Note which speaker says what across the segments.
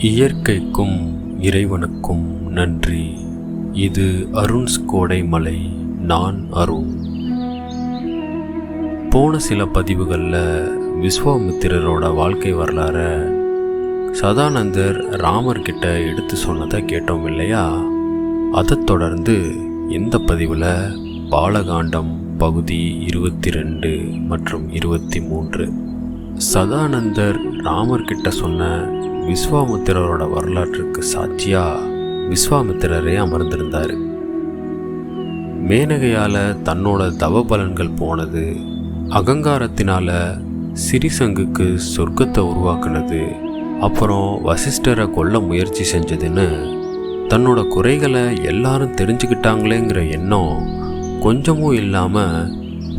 Speaker 1: இயற்கைக்கும் இறைவனுக்கும் நன்றி. இது அருண்ஸ் கோடைமலை. நான் அருண். போன சில பதிவுகளில் விஸ்வாமித்திரரோட வாழ்க்கை வரலாறை சதானந்தர் ராமர்கிட்ட எடுத்து சொன்னதை கேட்டோம் இல்லையா? அதை தொடர்ந்து இந்த பதிவில் பாலகாண்டம் பகுதி 22 மற்றும் 23 சதானந்தர் ராமர்கிட்ட சொன்ன விஸ்வாமித்திரரோட வரலாற்றுக்கு சாட்சியா விஸ்வாமித்திரரே அமர்ந்திருந்தார். மேனகையால் தன்னோட தவ பலன்கள் போனது, அகங்காரத்தினால சிறிசங்குக்கு சொர்க்கத்தை உருவாக்குனது, அப்புறம் வசிஷ்டரை கொல்ல முயற்சி செஞ்சதுன்னு தன்னோட குறைகளை எல்லாரும் தெரிஞ்சுக்கிட்டாங்களேங்கிற எண்ணம் கொஞ்சமும் இல்லாமல்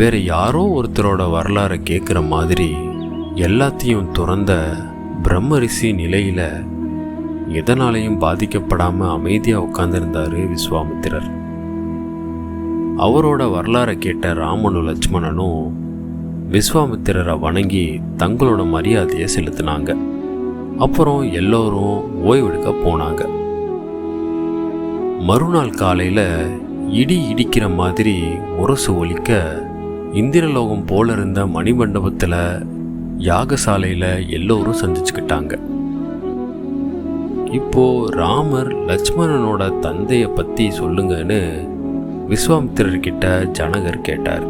Speaker 1: வேற யாரோ ஒருத்தரோட வரலாறை கேட்குற மாதிரி எல்லாத்தையும் துறந்த பிரம்மரிஷி நிலையில் எதனாலையும் பாதிக்கப்படாமல் அமைதியாக உட்கார்ந்துருந்தார் விஸ்வாமித்திரர். அவரோட வரலாறை கேட்ட ராமனும் லட்சுமணனும் விஸ்வாமித்திரரை வணங்கி தங்களோட மரியாதையை செலுத்தினாங்க. அப்புறம் எல்லோரும் ஓய்வெடுக்க போனாங்க. மறுநாள் காலையில் இடி இடிக்கிற மாதிரி முரசு ஒலிக்க இந்திரலோகம் போல இருந்த மணிமண்டபத்தில் யாகசாலையில் எல்லோரும் சந்திச்சுக்கிட்டாங்க. இப்போ ராமர் லட்சுமணனோட தந்தையை பற்றி சொல்லுங்கன்னு விஸ்வாமித்திரர்கிட்ட ஜனகர் கேட்டார்.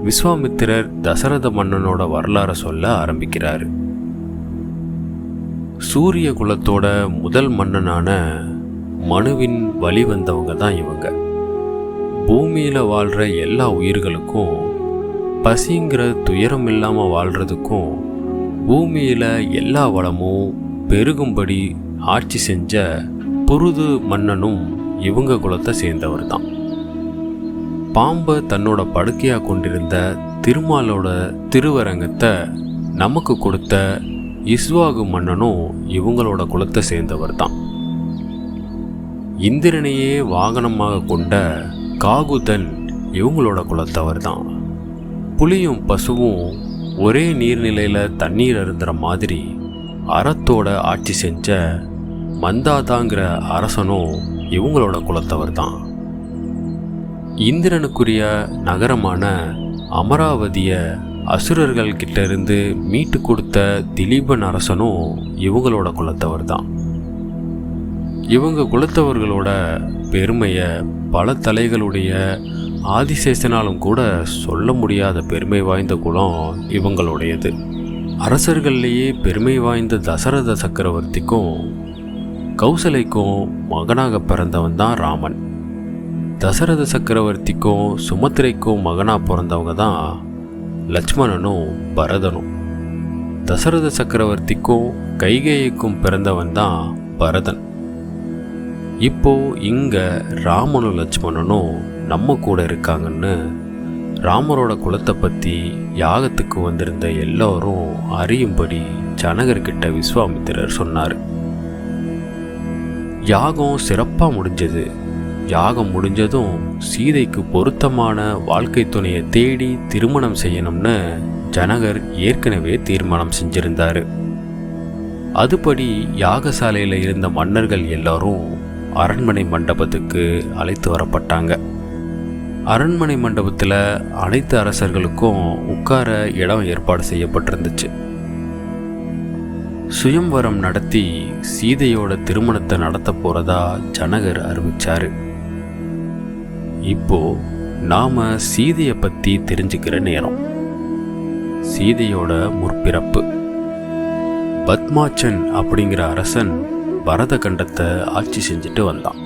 Speaker 1: விஸ்வாமித்திரர் தசரத மன்னனோட வரலாறை சொல்ல ஆரம்பிக்கிறார். சூரிய குலத்தோட முதல் மன்னனான மனுவின் வழி வந்தவங்க தான் இவங்க. பூமியில் வாழ்கிற எல்லா உயிர்களுக்கும் பசிங்கிற துயரம் இல்லாமல் வாழ்கிறதுக்கும் பூமியில் எல்லா வளமும் பெருகும்படி ஆட்சி செஞ்ச புருது மன்னனும் இவங்க குலத்தை சேர்ந்தவர் தான். பாம்பை தன்னோட படுக்கையாக கொண்டிருந்த திருமாலோட திருவரங்கத்தை நமக்கு கொடுத்த இஸ்வாகு மன்னனும் இவங்களோட குலத்தை சேர்ந்தவர் தான். இந்திரனையே வாகனமாக கொண்ட காகுதன் இவங்களோட குலத்தவர் தான். புலியும் பசுவும் ஒரே நீர்நிலையில் தண்ணீர் அருந்துற மாதிரி அறத்தோட ஆட்சி செஞ்ச மந்தாதாங்கிற அரசனும் இவங்களோட குலத்தவர் தான். இந்திரனுக்குரிய நகரமான அமராவதியை அசுரர்கள் கிட்ட இருந்து மீட்டு கொடுத்த திலீபன் அரசனும் இவங்களோட குலத்தவர் தான். இவங்க குலத்தவர்களோட பெருமையை பல தலைகளுடைய ஆதிசேஷனாலும் கூட சொல்ல முடியாத பெருமை வாய்ந்த குலம் இவங்களுடையது. அரசர்கள்லேயே பெருமை வாய்ந்த தசரத சக்கரவர்த்திக்கும் கௌசலைக்கும் மகனாக பிறந்தவன் தான் ராமன். தசரத சக்கரவர்த்திக்கும் சுமத்திரைக்கும் மகனாக பிறந்தவங்க தான் லட்சுமணனும் பரதனும். தசரத சக்கரவர்த்திக்கும் கைகேயிக்கும் பிறந்தவன் தான் பரதன். இப்போ இங்க ராமனும் லட்சுமணனும் நம்ம கூட இருக்காங்கன்னு ராமரோட குலத்தை பற்றி யாகத்துக்கு வந்திருந்த எல்லோரும் அறியும்படி ஜனகர்கிட்ட விஸ்வாமித்திரர் சொன்னார். யாகம் சிறப்பாக முடிஞ்சது. யாகம் முடிஞ்சதும் சீதைக்கு பொருத்தமான வாழ்க்கை துணையை தேடி திருமணம் செய்யணும்னு ஜனகர் ஏற்கனவே தீர்மானம் செஞ்சிருந்தார். அதுபடி யாகசாலையில் இருந்த மன்னர்கள் எல்லாரும் அரண்மனை மண்டபத்துக்கு அழைத்து வரப்பட்டாங்க. அரண்மனை மண்டபத்தில் அனைத்து அரசர்களுக்கும் உட்கார இடம் ஏற்பாடு செய்யப்பட்டிருந்துச்சு. சுயம்வரம் நடத்தி சீதையோட திருமணத்தை நடத்த போறதா ஜனகர் அறிவிச்சாரு. இப்போ நாம சீதையை பற்றி தெரிஞ்சுக்கிற நேரம். சீதையோட முற்பிறப்பு. பத்மாச்சன் அப்படிங்கிற அரசன் பரத கண்டத்தை ஆட்சி செஞ்சுட்டு வந்தான்.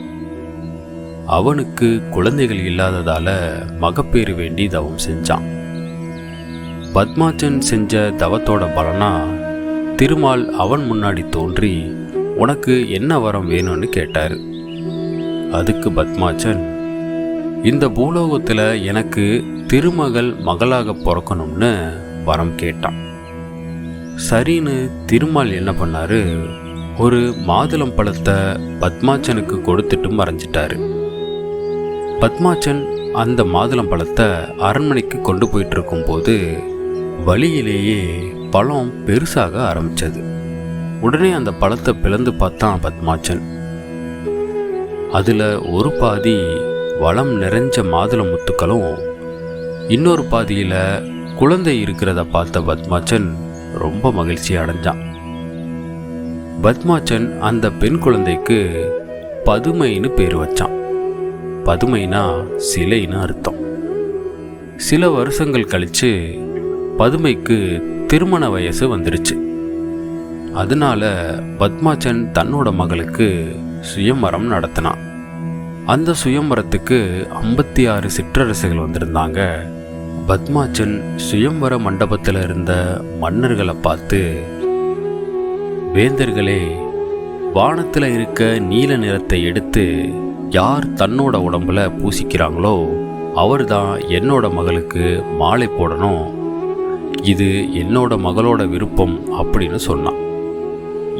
Speaker 1: அவனுக்கு குழந்தைகள் இல்லாததால மகப்பேறு வேண்டி தவம் செஞ்சான். பத்மாச்சன் செஞ்ச தவத்தோட பலனா திருமால் அவன் முன்னாடி தோன்றி உனக்கு என்ன வரம் வேணும்னு கேட்டார். அதுக்கு பத்மாச்சன், இந்த பூலோகத்தில் எனக்கு திருமகள் மகளாக பிறக்கணும்னு வரம் கேட்டான். சரின்னு திருமால் என்ன பண்ணாரு, ஒரு மாதுளம் பழத்தை பத்மாச்சனுக்கு கொடுத்துட்டு மறைஞ்சிட்டாரு. பத்மாச்சன் அந்த மாதுளம் பழத்தை அரண்மனைக்கு கொண்டு போயிட்டு இருக்கும்போது வழியிலேயே பழம் பெருசாக ஆரம்பிச்சது. உடனே அந்த பழத்தை பிளந்து பார்த்தான் பத்மாச்சன். அதுல ஒரு பாதி வளம் நிறைஞ்ச மாதுளை முத்துக்களும் இன்னொரு பாதியில குழந்தை இருக்கிறத பார்த்த பத்மாச்சன் ரொம்ப மகிழ்ச்சி அடைஞ்சான். பத்மாச்சன் அந்த பெண் குழந்தைக்கு பதுமைன்னு பேர் வச்சான். பதுமைனா சிலைன்னு அர்த்தம். சில வருஷங்கள் கழிச்சு பதுமைக்கு திருமண வயசு வந்துருச்சு. அதனால பத்மாச்சன் தன்னோட மகளுக்கு சுயம்வரம் நடத்தினான். அந்த சுயம்வரத்துக்கு 56 சிற்றரசுகள் வந்திருந்தாங்க. பத்மாச்சன் சுயம்வர மண்டபத்தில் இருந்த மன்னர்களை பார்த்து, வேந்தர்களே, வானத்தில் இருக்க நீல நிறத்தை எடுத்து யார் தன்னோட உடம்புல பூசிக்கிறாங்களோ அவர்தான் என்னோட மகளுக்கு மாலை போடணும். இது என்னோட மகளோட விருப்பம் அப்படின்னு சொன்னான்.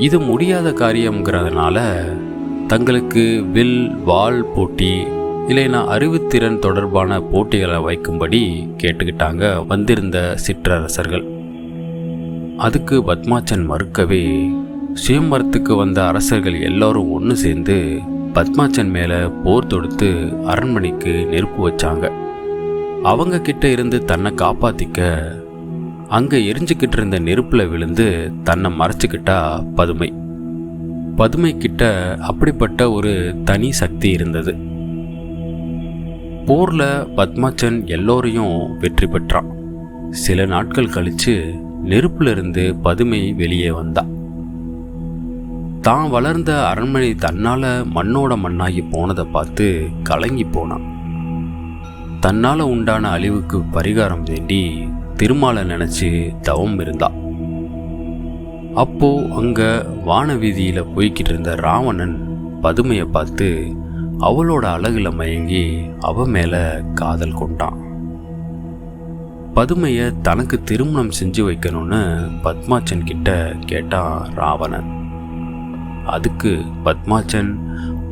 Speaker 1: இது முடியாத காரியம்ங்கிறதுனால தங்களுக்கு வில் வாள் போட்டி இல்லைன்னா அறிவுத்திறன் தொடர்பான போட்டிகளை வைக்கும்படி கேட்டுக்கிட்டாங்க வந்திருந்த சிற்றரசர்கள். அதுக்கு பத்மாச்சன் மறுக்கவே சுயம்வரத்துக்கு வந்த அரசர்கள் எல்லாரும் ஒன்று சேர்ந்து பத்மாச்சன் மேலே போர் தொடுத்து அரண்மனைக்கு நெருப்பு வச்சாங்க. அவங்க கிட்ட இருந்து தன்னை காப்பாத்திக்க அங்கே எரிஞ்சுக்கிட்டு இருந்த நெருப்பில் விழுந்து தன்னை மறைச்சிக்கிட்டா பதுமை. பதுமை கிட்ட அப்படிப்பட்ட ஒரு தனி சக்தி இருந்தது. போர்ல பத்மாச்சன் எல்லோரையும் வெற்றி பெற்றான். சில நாட்கள் கழிச்சு நெருப்புல இருந்து பதுமை வெளியே வந்தா. தான் வளர்ந்த அரண்மனை தன்னால மண்ணோட மண்ணாகி போனதை பார்த்து கலங்கி போனான். தன்னால உண்டான அழிவுக்கு பரிகாரம் வேண்டி திருமாலை நினைச்சு தவம் இருந்தா. அப்போ அங்க வான வீதியில போய்கிட்டு இருந்த ராவணன் பதுமையை பார்த்து அவளோட அழகுல மயங்கி அவ மேல காதல் கொண்டான். பதுமைய தனக்கு திருமணம் செஞ்சு வைக்கணும்னு பத்மாச்சன் கிட்ட கேட்டான் ராவணன். அதுக்கு பத்மாச்சன்,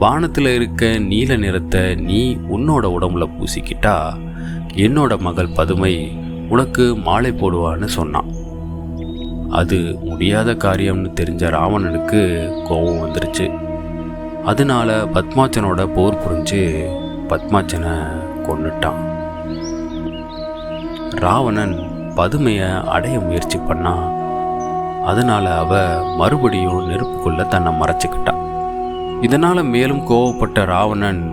Speaker 1: வானத்துல இருக்க நீல நிறத்தை நீ உன்னோட உடம்புல பூசிக்கிட்டா என்னோட மகள் பதுமை உனக்கு மாலை போடுவான்னு சொன்னான். அது முடியாத காரியம்னு தெரிஞ்ச ராவணனுக்கு கோபம் வந்துருச்சு. அதனால பத்மாச்சனோட போர் புரிஞ்சு பத்மாச்சனை கொன்னுட்டான். ராவணன் பதுமையை அடைய முயற்சி பண்ணான். அதனால அவ மறுபடியும் நெருப்புக்குள்ள தன்னை மறைச்சுக்கிட்டான். இதனால மேலும் கோவப்பட்ட ராவணன்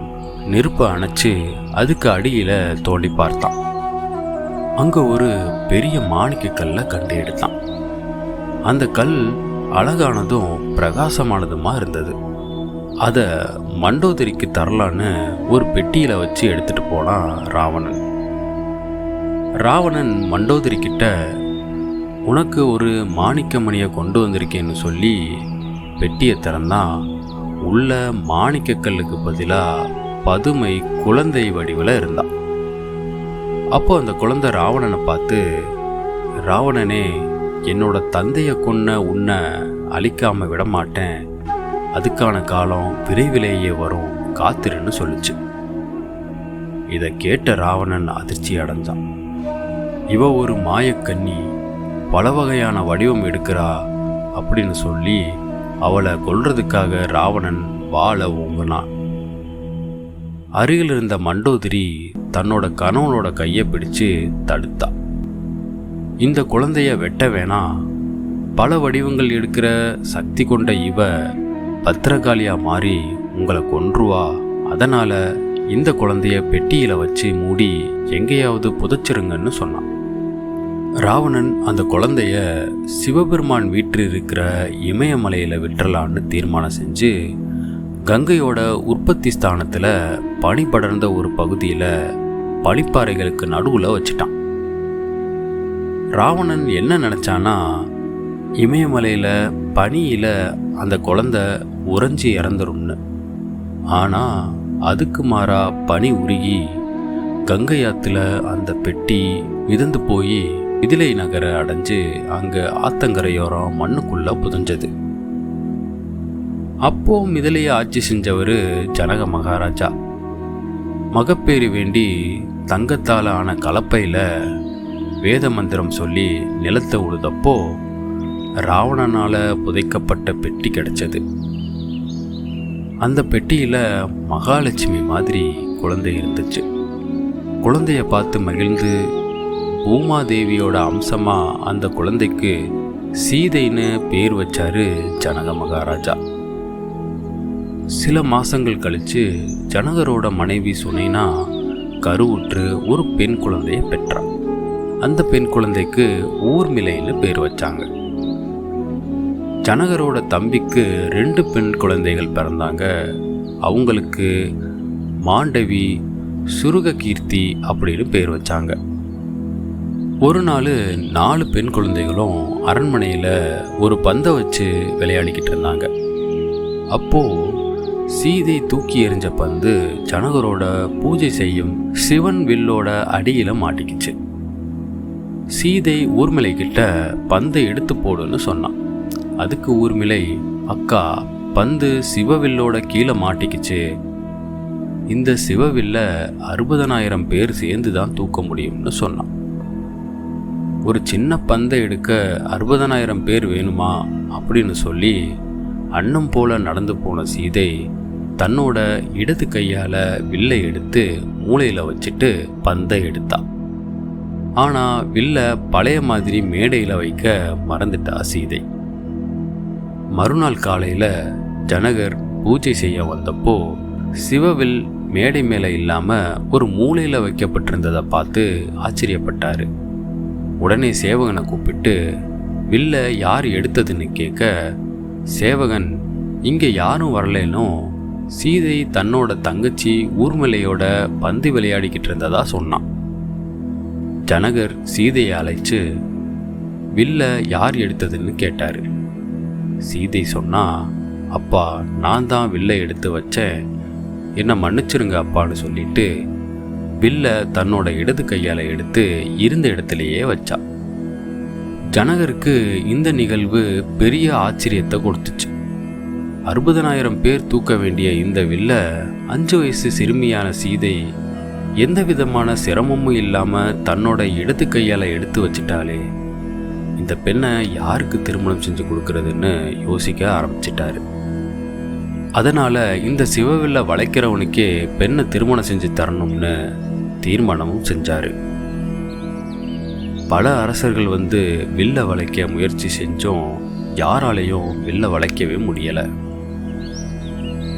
Speaker 1: நெருப்பை அணைச்சு அதுக்கு அடியில தோண்டி பார்த்தான். அங்க ஒரு பெரிய மாணிக்க கல்லை கண்டு எடுத்தான். அந்த கல் அழகானதும் பிரகாசமானதுமா இருந்தது. அத மண்டோதரிக்கு தரலான்னு ஒரு பெட்டியில வச்சு எடுத்துட்டு போனான் ராவணன். ராவணன் மண்டோதரி கிட்ட, உனக்கு ஒரு மாணிக்கமணியை கொண்டு வந்திருக்கேன்னு சொல்லி பெட்டியை திறந்தான். உள்ள மாணிக்கக்கல்லுக்கு பதிலாக பதுமை குழந்தை வடிவில் இருந்தான். அப்போ அந்த குழந்தை ராவணனை பார்த்து, ராவணனே, என்னோட தந்தையை கொன்ன உன்னை அழிக்காம விடமாட்டேன், அதுக்கான காலம் விரைவிலேயே வரும், காத்திருன்னு சொல்லுச்சு. இதை கேட்ட ராவணன் அதிர்ச்சி அடைஞ்சான். இவ ஒரு மாயக்கன்னி, பல வகையான வடிவம் எடுக்கிறா அப்படின்னு சொல்லி அவளை கொல்றதுக்காக ராவணன் வாளை ஓங்கினான். அருகில் இருந்த மண்டோதரி தன்னோட கணவனோட கையை பிடிச்சு தடுத்தா. இந்த குழந்தைய வெட்ட வேணாம், பல வடிவங்கள் எடுக்கிற சக்தி கொண்ட இவ பத்திரகாளியா மாறி உங்களை கொன்றுவா, அதனால இந்த குழந்தைய பெட்டியில வச்சு மூடி எங்கேயாவது புதைச்சிருங்கன்னு சொன்னான். ராவணன் அந்த குழந்தைய சிவபெருமான் வீட்டில் இருக்கிற இமயமலையில விட்டுறலான்னு தீர்மானம் செஞ்சு கங்கையோட உற்பத்தி ஸ்தானத்துல பனி படர்ந்த ஒரு பகுதியில பனிப்பாறைகளுக்கு நடுவுல வச்சிட்டான். ராவணன் என்ன நினைச்சானா, இமயமலையில பனியில அந்த குழந்தை உறைஞ்சி இறந்துரும்னு. ஆனா அதுக்கு மாறா பனி உருகி கங்கை ஆத்துல அந்த பெட்டி மிதந்து போய் மிதிலை நகரை அடைஞ்சு அங்க ஆத்தங்கரையோரம் மண்ணுக்குள்ள புதஞ்சது. அப்போ மிதிலையை ஆட்சி செஞ்சவர் ஜனக மகாராஜா. மகப்பேறு வேண்டி தங்கத்தால ஆன கலப்பையில வேத மந்திரம் சொல்லி நிலத்தை உழுதப்போ ராவணனால புதைக்கப்பட்ட பெட்டி கிடைச்சது. அந்த பெட்டியில மகாலட்சுமி மாதிரி குழந்தை இருந்துச்சு. குழந்தைய பார்த்து மகிழ்ந்து பூமாதேவியோட அம்சமா அந்த குழந்தைக்கு சீதைன்னு பேர் வச்சாரு ஜனக மகாராஜா. சில மாசங்கள் கழிச்சு ஜனகரோட மனைவி சுனைனா கருவுற்று ஒரு பெண் குழந்தையை பெற்றார். அந்த பெண் குழந்தைக்கு ஊர்மிளைன்னு பேர் வச்சாங்க. ஜனகரோட தம்பிக்கு 2 பெண் குழந்தைகள் பிறந்தாங்க. அவங்களுக்கு மாண்டவி, சுருககீர்த்தி அப்படின்னு பேர் வச்சாங்க. ஒரு நாள் 4 பெண் குழந்தைகளும் அரண்மனையில் ஒரு பந்தை வச்சு விளையாடிக்கிட்டு இருந்தாங்க. அப்போ சீதை தூக்கி எறிஞ்ச பந்து ஜனகரோட பூஜை செய்யும் சிவன் வில்லோட அடியில மாட்டிக்கிச்சு. சீதை ஊர்மிளை கிட்ட பந்தை எடுத்து போடுன்னு சொன்னான். அதுக்கு ஊர்மிளை, அக்கா, பந்து சிவவில்லோட கீழே மாட்டிக்கிச்சு. இந்த சிவவில்ல 60,000 பேர் சேர்ந்து தான் தூக்க முடியும்னு சொன்னான். ஒரு சின்ன பந்தை எடுக்க 60,000 பேர் வேணுமா அப்படின்னு சொல்லி அன்னம் போல நடந்து போன சீதை தன்னோட இடது கையால் வில்லை எடுத்து மூளையில் வச்சுட்டு பந்தை எடுத்தா. ஆனால் வில்லை பழைய மாதிரி மேடையில் வைக்க மறந்துட்டா சீதை. மறுநாள் காலையில் ஜனகர் பூஜை செய்ய வந்தப்போ சிவவில் மேடை மேலே இல்லாமல் ஒரு மூலையில் வைக்கப்பட்டிருந்ததை பார்த்து ஆச்சரியப்பட்டார். உடனே சேவகனை கூப்பிட்டு வில்லை யார் எடுத்ததுன்னு கேட்க, சேவகன் இங்கே யாரும் வரலேனும் சீதை தன்னோட தங்கச்சி ஊர்மிளையோட பந்து விளையாடிக்கிட்டு இருந்ததா சொன்னான். ஜனகர் சீதையை அழைச்சு வில்ல யார் எடுத்ததுன்னு கேட்டாரு. சீதை சொன்னா, அப்பா, நான் தான் வில்லை எடுத்து வச்சேன், என்னை மன்னிச்சிருங்க அப்பான்னு சொல்லிட்டு வில்ல தன்னோட இடது கையால் எடுத்து இருந்த இடத்துலையே வச்சா. ஜனகருக்கு இந்த நிகழ்வு பெரிய ஆச்சரியத்தை கொடுத்துச்சு. 60,000 பேர் தூக்க வேண்டிய இந்த வில்ல 5 வயசு சிறுமியான சீதை எந்த விதமான சிரமமும் இல்லாமல் தன்னோட இடது கையால் எடுத்து வச்சிட்டாலே, இந்த பெண்ணை யாருக்கு திருமணம் செஞ்சு கொடுக்கறதுன்னு யோசிக்க ஆரம்பிச்சிட்டாரு. அதனால் இந்த சிவவில்ல வளைக்கிறவனுக்கே பெண்ணை திருமணம் செஞ்சு தரணும்னு தீர்மானமும் செஞ்சார். பல அரசர்கள் வந்து வில்ல வளைக்க முயற்சி செஞ்சும் யாராலையும் வில்ல வளைக்கவே முடியலை.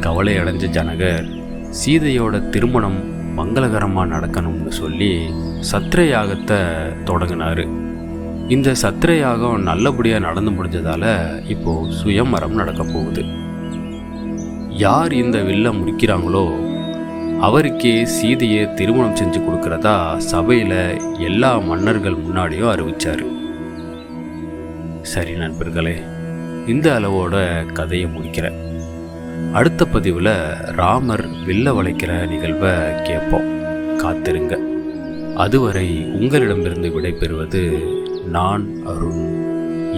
Speaker 1: கவலை அடைஞ்ச ஜனகர் சீதையோட திருமணம் மங்களகரமாக நடக்கணும்னு சொல்லி சத்திர யாகத்தை தொடங்கினார். இந்த சத்திர யாகம் நல்லபடியாக நடந்து முடிஞ்சதால் இப்போ சுயமரம் நடக்க போகுது. யார் இந்த வில்ல முடிக்கிறாங்களோ அவருக்கே சீதையை திருமணம் செஞ்சு கொடுக்கறதா சபையில் எல்லா மன்னர்கள் முன்னாடியும் அறிவிச்சார். சரி நண்பர்களே, இந்த அளவோட கதையை முடிக்கிறேன். அடுத்த பதிவில் ராமர் வில்ல வளைக்கிற நிகழ்வை கேட்போம். காத்திருங்க. அதுவரை உங்களிடமிருந்து விடைபெறுவது நான் அருண்.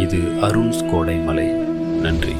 Speaker 1: இது அருண்ஸ் கோடைமலை. நன்றி.